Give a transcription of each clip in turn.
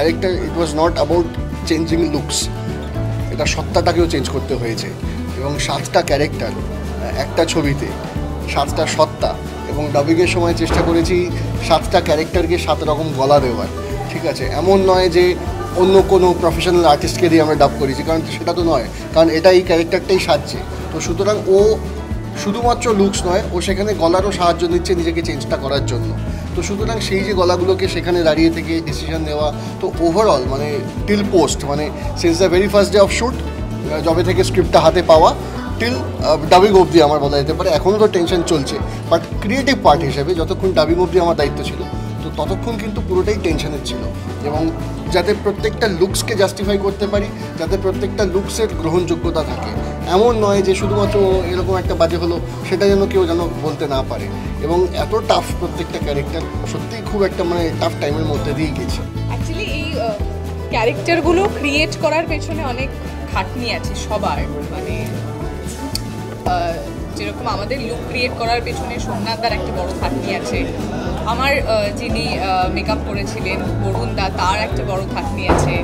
Character it was not about changing looks, এটা সত্তাটাকেও change করতে হয়েছে। এবং 7টা ক্যারেক্টার একটা ছবিতে, 7টা সত্তা, এবং ডাবিংয়ের সময় চেষ্টা করেছি 7টা ক্যারেক্টারকে 7 রকম গলা দেওয়ার। ঠিক আছে, এমন নয় যে অন্য কোনো প্রফেশনাল আর্টিস্টকে দিয়ে আমরা ডাব করেছি, কারণ সেটা তো নয়, কারণ এটা এই ক্যারেক্টারটাই সাজছে। তো সুতরাং ও শুধুমাত্র লুকস নয়, ও সেখানে গলারও সাহায্য নিচ্ছে নিজেকে চেঞ্জটা করার জন্য। তো সুতরাং সেই যে গলাগুলোকে সেখানে দাঁড়িয়ে থেকে ডিসিশন নেওয়া, তো ওভারঅল মানে টিল পোস্ট, মানে since the very first day of shoot, যবে থেকে স্ক্রিপ্টটা হাতে পাওয়া টিল ডাবিং অবধি আমার বলা যেতে পারে, এখনও তো টেনশন চলছে, বাট ক্রিয়েটিভ পার্ট হিসেবে যতক্ষণ ডাবিং অবধি আমার দায়িত্ব ছিল, তো ততক্ষণ কিন্তু পুরোটাই টেনশনের ছিল। এবং যাতে প্রত্যেকটা লুকসকে জাস্টিফাই করতে পারি, যাতে প্রত্যেকটা লুকসের গ্রহণযোগ্যতা থাকে, এমন নয় যে শুধুমাত্র এরকম একটা বাজে হলো সেটা যেন কেউ যেন বলতে না পারে। এবং এত টাফ প্রত্যেকটা ক্যারেক্টার, সত্যিই খুব একটা মানে টাফ টাইমের মধ্যে দিয়েই গেছে। অ্যাকচুয়ালি এই ক্যারেক্টারগুলো ক্রিয়েট করার পেছনে অনেক খাটনি আছে সবার, মানে যেরকম আমাদের লুক ক্রিয়েট করার পেছনে সোমনাথদার একটা বড় খাটনি আছে, আমার যিনি মেকআপ করেছিলেন বরুণ দা তার একটা বড় খাটনি আছে,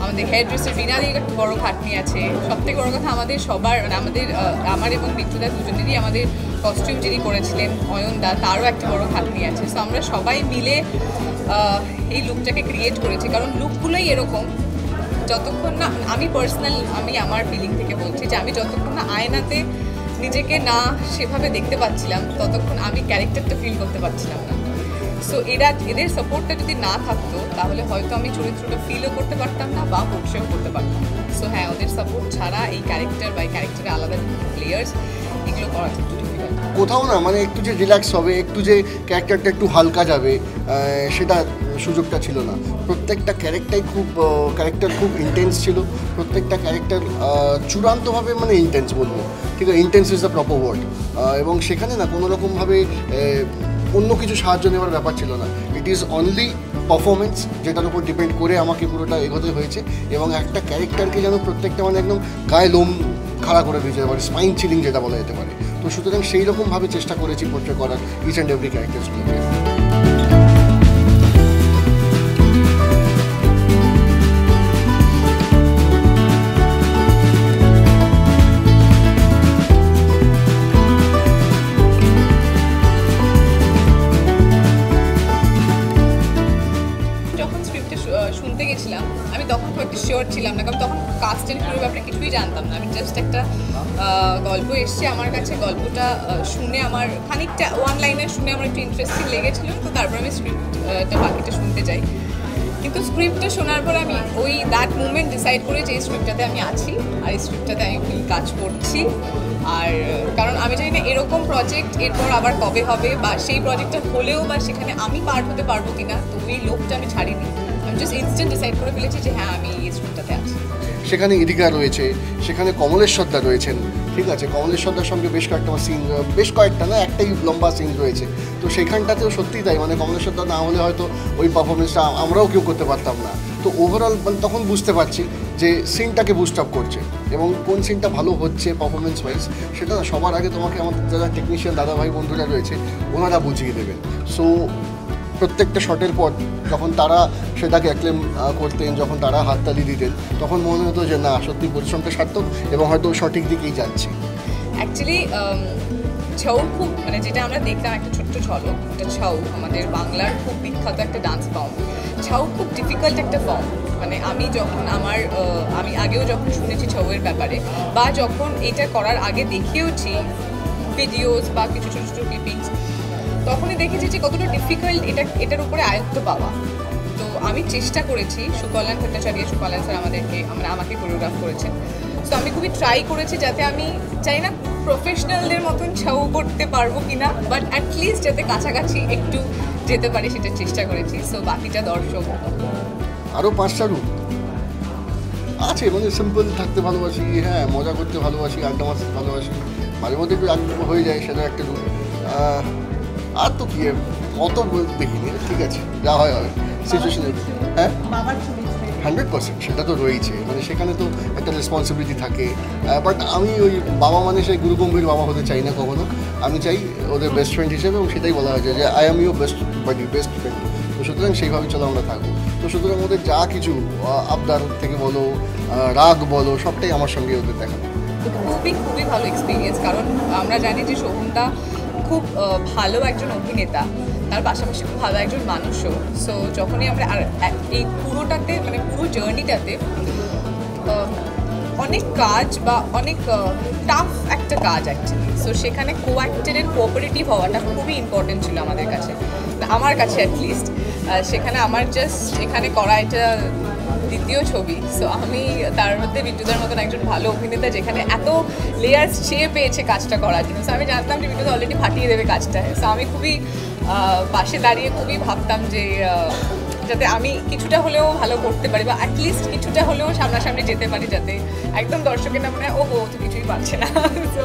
আমাদের হেয়ার ড্রেসার বিনাদির একটা বড় খাটনি আছে। সবথেকে বড় কথা আমাদের সবার, মানে আমার এবং বিট্টুদা দুজনেরই আমাদের কস্টিউম যিনি করেছিলেন অয়ন দা, তারও একটা বড় খাটনি আছে। সো আমরা সবাই মিলে এই লুকটাকে ক্রিয়েট করেছি, কারণ লুকগুলোই এরকম, যতক্ষণ না আমি পার্সোনাল, আমি আমার ফিলিং থেকে বলছি যে আমি যতক্ষণ না আয়নাতে নিজেকে না সেভাবে দেখতে পাচ্ছিলাম, ততক্ষণ আমি ক্যারেক্টারটা ফিল করতে পারছিলাম না। সো এদের সাপোর্টটা যদি না থাকতো তাহলে হয়তো আমি চরিত্রটা ফিলও করতে পারতাম না বা পোর্ট্রেও করতে পারতাম না। সো হ্যাঁ, ওদের সাপোর্ট ছাড়া এই ক্যারেক্টার বা ক্যারেক্টারের আলাদা প্লেয়ার্স, এগুলো করা একটু ডিফিকাল্ট। কোথাও না মানে একটু যে রিল্যাক্স হবে, একটু যে ক্যারেক্টারটা একটু হালকা যাবে, সেটা সুযোগটা ছিল না। প্রত্যেকটা ক্যারেক্টার খুব ইন্টেন্স ছিল, প্রত্যেকটা ক্যারেক্টার চূড়ান্তভাবে মানে ইন্টেন্স বলবো, ঠিক আছে, intense is the proper word. এবং সেখানে না কোনো রকমভাবে অন্য কিছু সাহায্য নেওয়ার ব্যাপার ছিল না, ইট ইজ অনলি পারফরমেন্স, যেটার উপর ডিপেন্ড করে আমাকে পুরোটা এগোতে হয়েছে। এবং একটা ক্যারেক্টারকে যেন প্রত্যেকটা মানে একদম গায়ে লোম খাড়া করে দিতে পারে, স্পাইন চিলিং যেটা বলা যেতে পারে। তো সুতরাং সেই রকমভাবে চেষ্টা করেছি পোর্ট্রে করার ইচ অ্যান্ড এভরি ক্যারেক্টারসগুলোকে। শুনতে গেছিলাম আমি, তখন খুব একটা শিওর ছিলাম না, কারণ তখন কাস্ট অ্যান্ড ক্রুর ব্যাপারে কিছুই জানতাম না। আমি জাস্ট একটা গল্প এসছে আমার কাছে, গল্পটা শুনে আমার খানিকটা ওয়ান লাইনে শুনে আমার একটু ইন্টারেস্টিং লেগেছিল, তো তারপর আমি স্ক্রিপ্টটা বাকিটা শুনতে যাই। কিন্তু স্ক্রিপ্টটা শোনার পর আমি ওই দ্যাট মুমেন্ট ডিসাইড করি যে এই স্ক্রিপ্টটাতে আমি আছি আর এই স্ক্রিপ্টটাতে আমি ফুল কাজ করছি। আর কারণ আমি জানি না এরকম প্রজেক্ট এরপর আবার কবে হবে, বা সেই প্রজেক্টটা হলেও বা সেখানে আমি পার্ট হতে পারবো কিনা, তো ওই লোকটা আমি ছাড়িনি। আমি জাস্ট ইনস্ট্যান্ট ডিসাইড করে ফেলেছি যে হ্যাঁ, আমি এই স্ক্রিপ্টটাতে আছি। সেখানে ইদিকা রয়েছে, সেখানে কমলেশ্বরদা রয়েছেন, ঠিক আছে, কমলেশ্বরদার সঙ্গে বেশ কয়েকটা না, একটাই লম্বা সিন রয়েছে। তো সেখানটাতেও সত্যিই তাই, মানে কমলেশ্বরদা না হলে হয়তো ওই পারফরমেন্সটা আমরাও কেউ করতে পারতাম না। তো ওভারঅল তখন বুঝতে পারছি যে সিনটাকে বুস্ট আপ করছে এবং কোন সিনটা ভালো হচ্ছে পারফরমেন্স ওয়াইজ, সেটা সবার আগে তোমাকে আমাদের যারা টেকনিশিয়ান দাদাভাই বন্ধুরা রয়েছে ওনারা বুঝিয়ে দেবেন। সো প্রত্যেকটা শটের পর যখন তারা সেটাকে অ্যাক্লেম করতেন, যখন তারা হাততালি দিতেন, তখন মনে হতো যে না, সত্যি পরিশ্রমটা সার্থক এবং হয়তো সঠিক দিকেই যাচ্ছে। অ্যাকচুয়ালি ছৌ খুব, মানে যেটা আমরা দেখলাম একটা ছোট্ট ঝলক, একটা ছৌ আমাদের বাংলার খুব বিখ্যাত একটা ডান্স ফর্ম। ছৌ খুব ডিফিকাল্ট একটা ফর্ম, মানে আমি আগেও যখন শুনেছি ছৌয়ের ব্যাপারে, বা যখন এটা করার আগে দেখেওছি ভিডিওস বা কিছু ছোটো ছোটো ক্লিপিংস, তখনই দেখেছি যে কতটা ডিফিকাল্ট এটার উপরে আয়ত্ত পাওয়া। তো আমি চেষ্টা করেছি, সুকল্যাণ ভট্টাচার্য স্যার আমাকে কোরিওগ্রাফ করেছেন। সো আমি খুবই ট্রাই করেছি যাতে আমি চাই না প্রফেশনালদের মতন ছৌ করতে পারবো কিনা, বাট অ্যাটলিস্ট যাতে কাছাকাছি একটু যেতে পারি সেটা চেষ্টা করেছি। সো বাকিটা দর্শক। আরও 5টা রূপ আছে, মানে সিম্পল থাকতে ভালোবাসি, হ্যাঁ, মজা করতে ভালোবাসি, আড্ডা মারতে ভালোবাসি, মাঝে মধ্যে একটু আড্ডা হয়ে যায়, সেটা একটা রূপ। আর তো কি অত দেখিনি, ঠিক আছে, যা হয় সিচুয়েশনের। হ্যাঁ, 100% সেটা তো রয়েছে, মানে সেখানে তো একটা রেসপন্সিবিলিটি থাকে। বাট আমি ওই বাবা মানে সেই গুরু গম্ভীর বাবা হতে চাই না কখনো, আমি চাই ওদের বেস্ট ফ্রেন্ড হিসেবে, এবং সেটাই বলা হয়েছে যে I am your best buddy, best friend. তো সুতরাং সেইভাবে চলো আমরা থাকবো। তো তো সুতরাং ওদের যা কিছু আবদার থেকে বলো, রাগ বলো, সবটাই আমার সঙ্গে ওদের দেখানো। খুবই খুবই ভালো এক্সপিরিয়েন্স, কারণ আমরা জানি যে শোভনদা খুব ভালো একজন অভিনেতা, তার পাশাপাশি খুব ভালো একজন মানুষও। সো যখনই আমরা আর এই পুরোটাতে মানে পুরো জার্নিটাতে অনেক কাজ বা অনেক টাফ একটা কাজ অ্যাকচুয়ালি, সো সেখানে কো অ্যাক্টরের কোঅপারেটিভ হওয়াটা খুবই ইম্পর্টেন্ট ছিল আমাদের কাছে, আমার কাছে অ্যাটলিস্ট। সেখানে আমার জাস্ট এখানে করা এটা দ্বিতীয় ছবি, সো আমি তার মধ্যে বিদ্যুতার মতন একজন ভালো অভিনেতা যেখানে এত লেয়ার্স চেয়ে পেয়েছে কাজটা করার জন্য। সো আমি জানতাম যে বিদ্যুৎ অলরেডি ফাটিয়ে দেবে কাজটা। সো আমি খুবই পাশে দাঁড়িয়ে খুবই ভাবতাম যে যাতে আমি কিছুটা হলেও ভালো করতে পারি বা অ্যাটলিস্ট কিছুটা হলেও সামনাসামনি যেতে পারি, যাতে একদম দর্শকের না মনে হয় ও তো কিছুই পারছে না। সো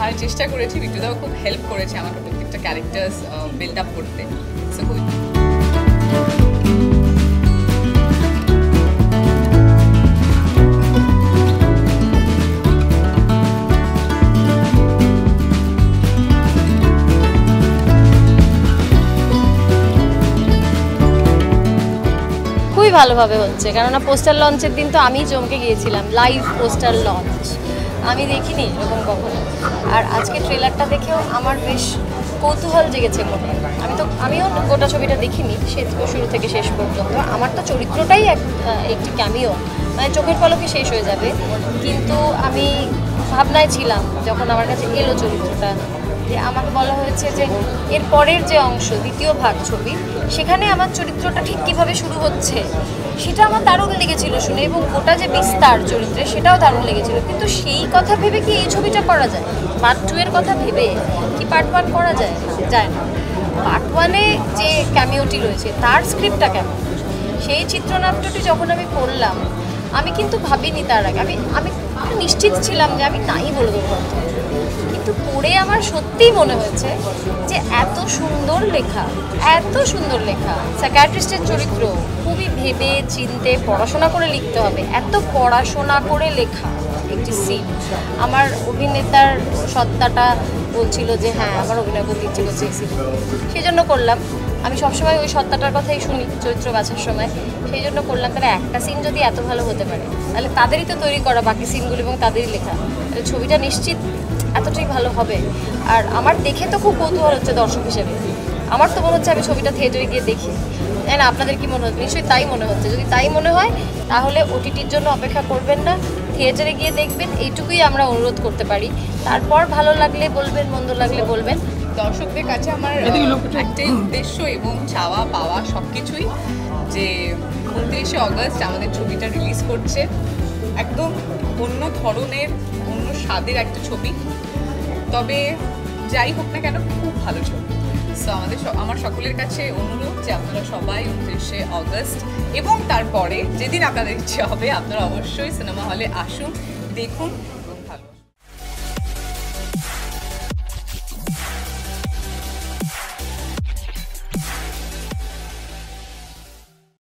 আর চেষ্টা করেছি, বিদ্যুৎও খুব হেল্প করেছে আমাকে প্রত্যেকটা ক্যারেক্টার্স বিল্ড আপ করতে। সো খুবই ভালোভাবে হচ্ছে, কেননা পোস্টার লঞ্চের দিন তো আমিই চমকে গিয়েছিলাম। লাইভ পোস্টার লঞ্চ আমি দেখিনি এরকম কখনো। আর আজকে ট্রেলারটা দেখেও আমার বেশ কৌতূহল জেগেছে মনে। আমিও গোটা ছবিটা দেখিনি শুরু থেকে শেষ পর্যন্ত। আমার তো চরিত্রটাই একটি ক্যামিও, মানে চোখের পলকে শেষ হয়ে যাবে। কিন্তু আমি ভাবনায় ছিলাম যখন আমার কাছে এলো চরিত্রটা, যে আমাকে বলা হয়েছে যে এর পরের যে অংশ দ্বিতীয় ভাগ ছবি, সেখানে আমার চরিত্রটা ঠিক কীভাবে শুরু হচ্ছে সেটা আমার দারুণ লেগেছিল শুনে, এবং গোটা যে বিস্তার চরিত্রে সেটাও দারুণ লেগেছিল। কিন্তু সেই কথা ভেবে কি এই ছবিটা করা যায়? পার্ট 2 এর কথা ভেবে কি পার্ট 1 করা যায়? যায় না। পার্ট 1-এ যে ক্যামিওটি রয়েছে তার স্ক্রিপ্টটা কেমন, সেই চিত্রনাট্যটি যখন আমি পড়লাম, আমি কিন্তু ভাবিনি তার আগে, আমি নিশ্চিত ছিলাম যে আমি নাই বলে দেবো, কিন্তু পড়ে আমার সত্যিই মনে হয়েছে যে এত সুন্দর লেখা, এত সুন্দর লেখা। সাইকিয়াট্রিস্টের চরিত্র খুবই ভেবে চিন্তে পড়াশোনা করে লিখতে হবে, এত পড়াশোনা করে লেখা একটি সিন। আমার অভিনেতার সত্তাটা বলছিল যে হ্যাঁ আমার অভিনয় করতে ইচ্ছে করছে এই সিন, সেই জন্য করলাম। আমি সবসময় ওই সত্তাটার কথাই শুনি চরিত্র বাছার সময়, সেই জন্য করলাম। তাহলে একটা সিন যদি এত ভালো হতে পারে, তাহলে তাদেরই তো তৈরি করা বাকি সিনগুলো এবং তাদেরই লেখা, তাহলে ছবিটা নিশ্চিত এতটাই ভালো হবে। আর আমার দেখে তো খুব কৌতূহল হচ্ছে দর্শক হিসেবে। আমার তো মনে হচ্ছে আমি ছবিটা থিয়েটারে গিয়ে দেখি, তাই না? আপনাদের কি মনে হচ্ছে? নিশ্চয়ই তাই মনে হচ্ছে। যদি তাই মনে হয় তাহলে ওটিটির জন্য অপেক্ষা করবেন না, থিয়েটারে গিয়ে দেখবেন, এইটুকুই আমরা অনুরোধ করতে পারি। তারপর ভালো লাগলে বলবেন, মন্দ লাগলে বলবেন। দর্শকদের কাছে আমার একটাই উদ্দেশ্য এবং চাওয়া পাওয়া সব কিছুই, যে 29শে অগস্ট আমাদের ছবিটা রিলিজ করছে। একদম অন্য ধরনের, অন্য স্বাদের একটা ছবি, তবে যাই হোক না কেন খুব ভালো ছবি। সো আমার সকলের কাছে অনুরোধ যে আপনারা সবাই 29শে অগস্ট এবং তারপরে যেদিন আপনাদের ইচ্ছে হবে আপনারা অবশ্যই সিনেমা হলে আসুন, দেখুন